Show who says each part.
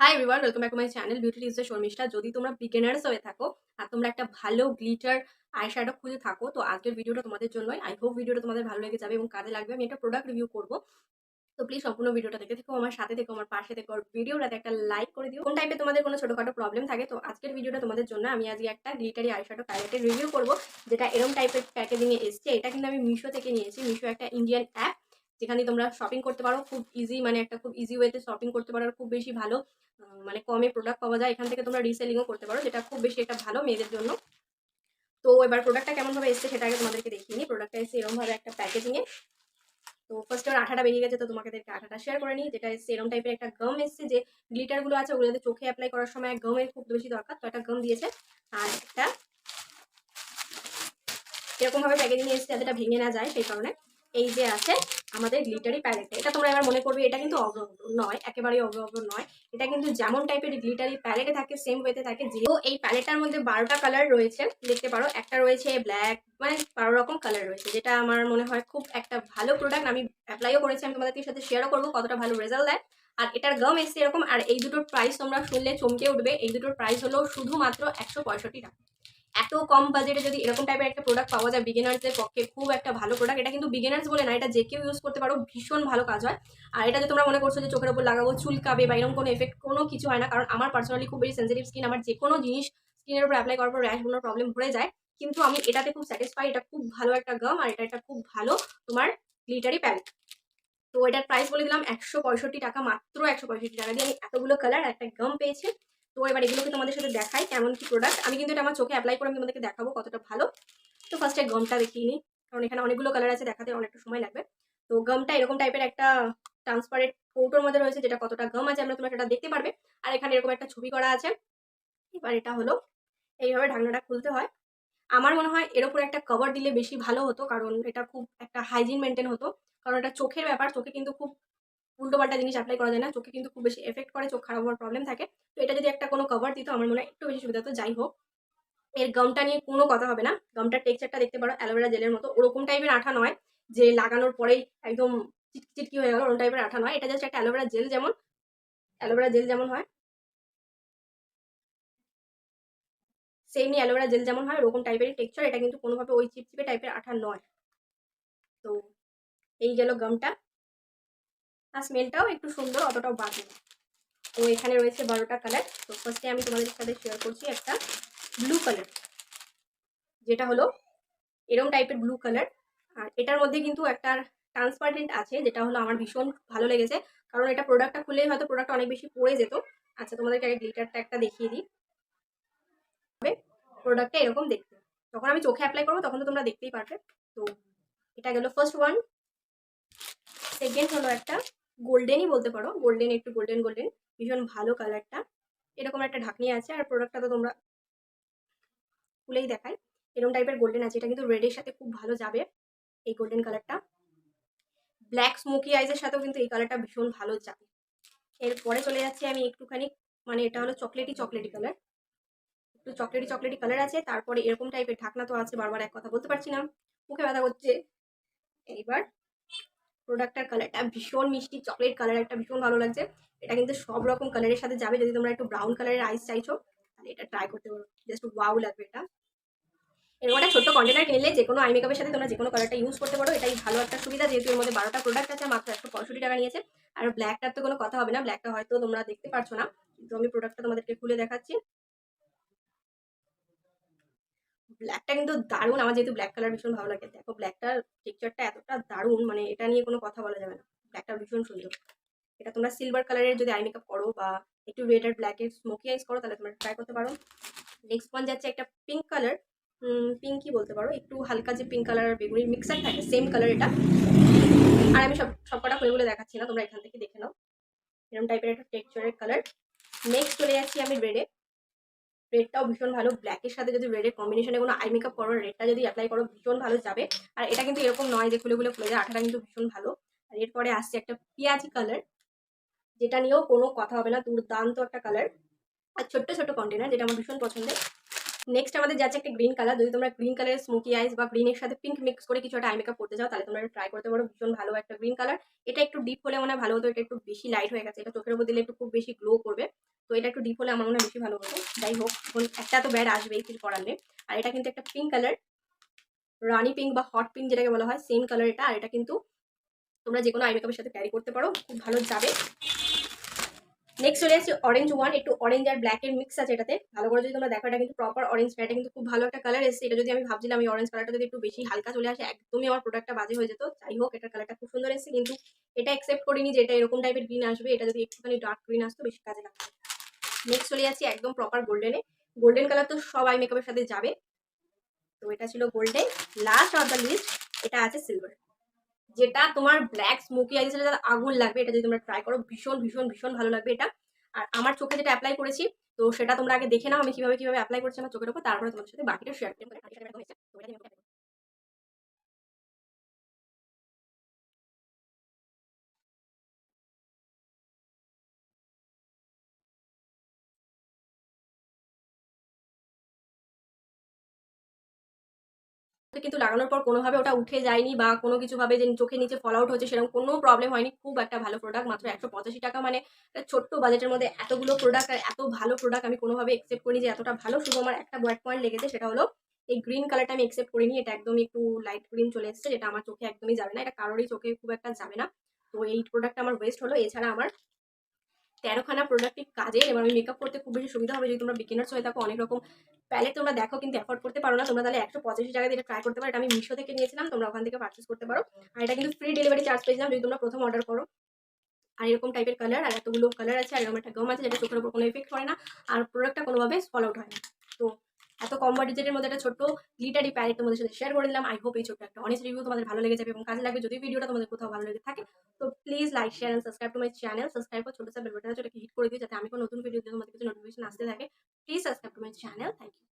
Speaker 1: Hi everyone, welcome back to my channel beauty tips এর শর্মিষ্ঠা। যদি তোমরা বিগিনার্স হয়ে থাকো আর তোমরা একটা ভালো গ্লিটার আইশ্যাডো খুঁজে থাকো, তো আজকের ভিডিওটা তোমাদের জন্যই। আই হোপ ভিডিওটা তোমাদের ভালো লেগে যাবে এবং কাজে লাগবে। আমি একটা প্রোডাক্ট রিভিউ করবো, তো প্লিজ সম্পূর্ণ ভিডিওটা দেখে থেকো, আমার সাথে থেকো, আমার পাশে থেকো। আর ভিডিওটাতে একটা লাইক করে দিও। কোন টাইপে তোমাদের কোনো ছোটখাটো প্রবলেম থাকে, তো আজকের ভিডিওটা তোমাদের জন্য। আমি আজকে একটা গ্লিটারি আইশ্যাডো প্যালেটের রিভিউ করবো, যেটা এরকম টাইপের প্যাকেজিং এ এসছে। এটা কিন্তু আমি মিশো থেকে নিয়েছি। মিশো একটা ইন্ডিয়ান অ্যাপ, যেখানে তোমরা শপিং করতে পারো খুব ইজি, মানে একটা খুব ইজি ওয়েতে শপিং করতে পারো। আর খুব বেশি ভালো মানে কমে প্রোডাক্ট পাওয়া যায়। এখান থেকে তোমরা রিসেলিংও করতে পারো, যেটা খুব বেশি একটা ভালো মেয়েদের জন্য। তো এবার প্রোডাক্টটা কেমন ভাবে এসছে সেটা আগে তোমাদেরকে দেখিয়ে নিই। প্রোডাক্টটা এসে এরকম ভাবে একটা প্যাকেজিং এ। তো ফার্স্টে ওর আঠাটা বেরিয়ে গেছে, তো তোমাদেরকে আঠাটা শেয়ার করে নিই। যেটা এসছে এরকম টাইপের একটা গাম এসছে, যে গ্লিটার গুলো আছে ওগুলো যাতে চোখে অ্যাপ্লাই করার সময় গামের খুব বেশি দরকার, তো একটা গাম দিয়েছে। আর একটা এরকম ভাবে প্যাকেজিং এসছে যাতে এটা ভেঙে না যায়, সেই কারণে। এই যে আছে আমাদের গ্লিটারি প্যালেটটা, এটা তোমরা এবার মনে করবে এটা কিন্তু অগ্রহণ নয়, একেবারেই অগ্রহণ নয়। এটা কিন্তু যেমন টাইপের গ্লিটারি প্যালেটে থাকে সেম ওয়েতে থাকে। যে এই প্যালেটটার মধ্যে 12টা কালার রয়েছে, দেখতে পারো। একটা রয়েছে ব্ল্যাক, মানে 12 রকম কালার রয়েছে, যেটা আমার মনে হয় খুব একটা ভালো প্রোডাক্ট। আমি অ্যাপ্লাইও করেছি, আমি তোমাদের সাথে শেয়ারও করবো কতটা ভালো রেজাল্ট দেয়। আর এটার গাম এসছে এরকম। আর এই দুটোর প্রাইস তোমরা শুনলে চমকে উঠবে। এই দুটোর প্রাইস হলো শুধুমাত্র 165 টাকা। এত কম বাজেটে যদি এরকম টাইপের একটা প্রোডাক্ট পাওয়া যায় বিগিনার্সদের পক্ষে, খুব একটা ভালো প্রোডাক্ট। এটা কিন্তু বিগিনার্স বলে না, এটা যে কেউ ইউজ করতে পারো, ভীষণ ভালো কাজ হয়। আর এটা যে তোমরা মনে করছো যে চোখের উপর লাগাবো চুলকাবে বা এরকম কোনো এফেক্ট, কোনো কিছু হয় না। কারণ আমার পার্সোনালি খুব বেশি সেন্সিটিভ স্কিন, আমার যে কোনো জিনিস স্কিনের উপর অ্যাপ্লাই করার পর র্যাশ কোনো প্রবলেম হয়ে যায়। কিন্তু আমি এটাতে খুব স্যাটিসফাই। এটা খুব ভালো একটা গাম, আর এটা একটা খুব ভালো তোমার গ্লিটারি প্যালেট। তো এটার প্রাইস বলে দিলাম 165 টাকা, মাত্র 165 টাকা দিয়ে আমি এতগুলো কালার একটা গাম পেয়েছি। তো এবার এগুলোকে তোমাদের সাথে দেখাই কেমন কি প্রোডাক্ট। আমি কিন্তু এটা আমার চোখে অ্যাপ্লাই করে আমি তোমাদেরকে দেখাবো কতটা ভালো। তো ফার্স্টে গামটা দেখিয়ে নিই, কারণ এখানে অনেকগুলো কালার আছে, দেখাতে অনেকটা সময় লাগবে। তো গামটা এরকম টাইপের একটা ট্রান্সপারেন্ট কৌটোর মধ্যে রয়েছে, যেটা কতটা গাম আছে আমরা তোমরা সেটা দেখতে পারবে। আর এখানে এরকম একটা ছবি করা আছে। এবার এটা হলো এইভাবে ঢাকনাটা খুলতে হয়। আমার মনে হয় এর উপর একটা কভার দিলে বেশি ভালো হতো, কারণ এটা খুব একটা হাইজিন মেনটেন হতো। কারণ এটা চোখের ব্যাপার, চোখে কিন্তু খুব উল্টোপাল্টা জিনিস অ্যাপ্লাই করা যায় না, চোখে কিন্তু খুব বেশি এফেক্ট করে, চোখ খারাপ হওয়ার প্রবলেম থাকে। তো এটা যদি একটা কোনো কভার দিত আমার মনে হয় একটু বেশি সুবিধা হতো। যাই হোক, এর গামটা নিয়ে কোনো কথা হবে না। গামটার টেক্সচারটা দেখতে পারো অ্যালোভেরা জেলের মতো, ওরকম টাইপের আঠা নয় যে লাগানোর পরেই একদম চিটকি হয়ে গেল, ওরকম টাইপের আঠা নয়। এটা জাস্ট একটা অ্যালোভেরা জেল যেমন হয়, সেমনি অ্যালোভেরা জেল যেমন হয় ওরকম টাইপের টেক্সচার। এটা কিন্তু কোনোভাবে ওই চিপচিপে টাইপের আঠা নয়। তো এই গেল গামটা। আর স্মেলটাও একটু সুন্দর, অতটাও বাজে না। তো এখানে রয়েছে 12টা কালার। তো ফার্স্টে আমি তোমাদের সাথে শেয়ার করছি একটা ব্লু কালার, যেটা হলো এরকম টাইপের ব্লু কালার। আর এটার মধ্যে কিন্তু একটা ট্রান্সপারেন্ট আছে, যেটা হলো আমার ভীষণ ভালো লেগেছে। কারণ এটা প্রোডাক্টটা খুললেই হয়তো প্রোডাক্টটা অনেক বেশি পড়ে যেত। আচ্ছা, তোমাদেরকে আগে গ্লিটারটা একটা দেখিয়ে দিই। প্রোডাক্টটা এরকম দেখতে, যখন আমি চোখে অ্যাপ্লাই করবো তখন তো তোমরা দেখতেই পারবে। তো এটা গেল ফার্স্ট ওয়ান। সেকেন্ড হলো একটা গোল্ডেনই বলতে পারো, গোল্ডেন, একটু গোল্ডেন গোল্ডেন, ভীষণ ভালো কালারটা। এরকম একটা ঢাকনি আছে। আর প্রোডাক্টটা তো তোমরা খুলেই দেখাই, এরকম টাইপের গোল্ডেন আছে। এটা কিন্তু রেডের সাথে খুব ভালো যাবে এই গোল্ডেন কালারটা। ব্ল্যাক স্মোকি আইজের সাথেও কিন্তু এই কালারটা ভীষণ ভালো যাবে। এরপরে চলে যাচ্ছি আমি একটুখানি, মানে এটা হলো চকলেটি চকলেটি কালার, একটু চকলেটি চকলেটি কালার আছে। তারপরে এরকম টাইপের ঢাকনা তো আছে, বারবার এক কথা বলতে পারছি না, মুখে ব্যথা করছে। এইবার প্রোডাক্টটার কালারটা ভীষণ মিষ্টি চকলেট কালার, একটা ভীষণ ভালো লাগছে। এটা কিন্তু সব রকম কালারের সাথে যাবে। যদি তোমরা একটু ব্রাউন কালারের আইস চাইছো তাহলে এটা ট্রাই করতে পারো, জাস্ট ওয়াও লাগবে এটা। এরকম একটা ছোট্ট কন্টেনার কিনলে যে কোনো আই মেকআপের সাথে তোমরা যে কোনো কালারটা ইউজ করতে পারো। এটাই ভালো একটা সুবিধা, যেহেতু এর মধ্যে 12টা প্রোডাক্ট আছে, মাত্র 165 টাকা নিয়েছে। আর ব্ল্যাকটার তো কোনো কথা হবে না, ব্ল্যাকটা হয়তো তোমরা দেখতে পারছো না, কিন্তু আমি প্রোডাক্টটা তোমাদেরকে খুলে দেখাচ্ছি। ব্ল্যাকটা কিন্তু দারুণ, আমার যেহেতু ব্ল্যাক কালার ভীষণ ভালো লাগে। দেখো ব্ল্যাকটার টেক্সচারটা এতটা দারুণ, মানে এটা নিয়ে কোনো কথা বলা যাবে না। ব্ল্যাকটা ভীষণ সুন্দর। এটা তোমরা সিলভার কালারের যদি আই মেকআপ করো বা একটু রেড আর ব্ল্যাকের স্মোকি আইস করো তাহলে তোমরা ট্রাই করতে পারো। নেক্সট ওয়ান যাচ্ছে একটা পিঙ্ক কালার, পিঙ্কই বলতে পারো, একটু হালকা যে পিঙ্ক কালার আর বেগুনির মিক্সার থাকে সেম কালার এটা। আর আমি সবকটা খুলে খুলে দেখাচ্ছি না, তোমরা এখান থেকে দেখে নাও। এরকম টাইপের একটা টেক্সচারের কালার। নেক্সট চলে যাচ্ছি আমি রেডে। রেডটাও ভীষণ ভালো, ব্ল্যাকের সাথে যদি রেডের কম্বিনেশনে কোনো আই মেকআপ করো, রেডটা যদি অ্যাপ্লাই করো ভীষণ ভালো যাবে। আর এটা কিন্তু এরকম নয় যে খুলে খুলে খুলে যায়, আঠাটা কিন্তু ভীষণ ভালো। আর এরপরে আসছে একটা পেঁয়াজি কালার, যেটা নিয়েও কোনো কথা হবে না, দুর্দান্ত একটা কালার। আর ছোট্ট ছোট্ট কন্টেনার, যেটা আমার ভীষণ পছন্দের। নেক্সট আমাদের যাচ্ছে একটা গ্রিন কালার। যদি তোমরা গ্রিন কালারের স্মোকি আইস বা গ্রিনের সাথে পিঙ্ক মিক্স করে কিছু একটা আই মেকআপ করতে চাও তাহলে তোমরা ট্রাই করতে পারো, ভীষণ ভালো একটা গ্রিন কালার। এটা একটু ডিপ হলে মনে হয় ভালো হতো, এটা একটু বেশি লাইট হয়ে গেছে, এটা চোখের উপর দিলে একটু খুব বেশি গ্লো করবে। এটা একটু ডিপ হলে আমার মনে হয় বেশি ভালো হতো। যাই হোক, একটা তো ব্যাড আসবেই, কিছু করার নেই। আর এটা কিন্তু একটা পিঙ্ক কালার, রানি পিঙ্ক বা হট পিঙ্ক যেটাকে বলা হয়, সেম কালার এটা। আর এটা কিন্তু তোমরা যে কোনো আই মেকআপের সাথে ক্যারি করতে পারো, খুব ভালো যাবে। নেক্সট চলে আসছে অরেঞ্জ ওয়ান। একটু অরেঞ্জ আর ব্ল্যাকের মিক্স আছে এটাতে। ভালো করে যদি তোমরা দেখো, এটা কিন্তু প্রপার অরেঞ্জ, এটা কিন্তু খুব ভালো একটা কালার এসেছে। এটা যদি আমি ভাবছিলাম এই অরেঞ্জ কালারটা যদি একটু বেশি হালকা চলে আসে, একদমই আমার প্রোডাক্টটা বাজে হয়ে যেত। যাই হোক, এটার কালারটা খুব সুন্দর এসেছে, কিন্তু এটা একসেপ্ট করিনি যে এটা এরকম টাইপের গ্রিন আসবে। এটা যদি একটুখানি ডার্ক গ্রিন আসতো, বেশি কাজে লাগতো। নেক্সট চলে যাচ্ছি একদম প্রপার গোল্ডেনে। গোল্ডেন কালার তো সব আই মেকআপের সাথে যাবে, তো এটা ছিল golden. Last of the list এটা আছে সিলভার, যেটা তোমার ব্ল্যাক স্মোকি আইজ যেটা আগুন লাগবে। এটা যদি তোমরা ট্রাই করো, ভীষণ ভীষণ ভীষণ ভালো লাগবে এটা। আর আমার চোখে যেটা অ্যাপ্লাই করেছি, তো সেটা তোমরা আগে দেখে নাও আমি কিভাবে কিভাবে অ্যাপ্লাই করছি আমার চোখের উপর, তারপরে তোমাদের সাথে বাকিটা শেয়ার করবো। কিন্তু লাগানোর পর কোনোভাবে ওটা উঠে যায়নি বা কোনো কিছু ভাবে যে চোখের নিচে ফল আউট হচ্ছে, সেরকম কোনো প্রবলেম হয়নি। খুব একটা ভালো প্রোডাক্ট, মাত্র 185 টাকা, মানে একটা ছোট্ট বাজেটের মধ্যে এতগুলো প্রোডাক্ট আর এত ভালো প্রোডাক্ট আমি কোনোভাবে এক্সেপ্ট করিনি যে এতটা ভালো। শুধু আমার একটা ব্যাড পয়েন্ট লেগেছে, সেটা হলো এই গ্রিন কালারটা আমি এক্সেপ্ট করিনি। এটা একদমই একটু লাইট গ্রিন চলে এসেছে, যেটা আমার চোখে একদমই যাবে না, এটা কারোরই চোখে খুব একটা যাবে না। তো এই প্রোডাক্টটা আমার ওয়েস্ট হলো। এছাড়া আমার 13খানা প্রোডাক্টিভ কাজের, এবং আমি মেকআপ করতে খুব বেশি সুবিধা হবে। যদি তোমরা বিগিনার্স হয়ে থাকো, অনেক রকম প্যালেট তোমরা দেখো কিন্তু অ্যাফোর্ড করতে পারো না, তোমরা তাহলে 185 টাকা দিয়ে ট্রাই করতে পারো। এটা আমি মিশো থেকে নিয়েছিলাম, তোমরা ওখান থেকে পারচেস করতে পারো। আর এটা কিন্তু ফ্রি ডেলিভারি চার্জ পেয়েছিলাম যদি তোমরা প্রথম অর্ডার করো। আর এরকম টাইপের কালার, আর এতগুলো কালার আছে, আর এরকম একটা গম আছে যেটা চোখের উপর কোনো এফেক্ট করে না, আর প্রোডাক্টটা কোনোভাবে ফল আউট হয় না। তো এত কম বাজেটের মধ্যে একটা ছোট্ট গ্লিটারি প্যালেট তোমাদের সাথে শেয়ার করে দিলাম। আই হোপ এই ছোট্ট একটা অনেস্ট রিভিউ তোমাদের ভালো লেগে যাবে এবং কাজে লাগবে। যদি ভিডিওটা তোমাদের কোথাও ভালো লেগে থাকে, তো please like, share and subscribe to my channel. Subscribe করে ছোট সা বেল বাটন আছে, ওটাকে হিট করে দিও, যাতে আমি কোনো নতুন ভিডিও তোমাদের কাছে নোটিফিকেশন আসতে থাকে। Please subscribe to my channel. Thank you.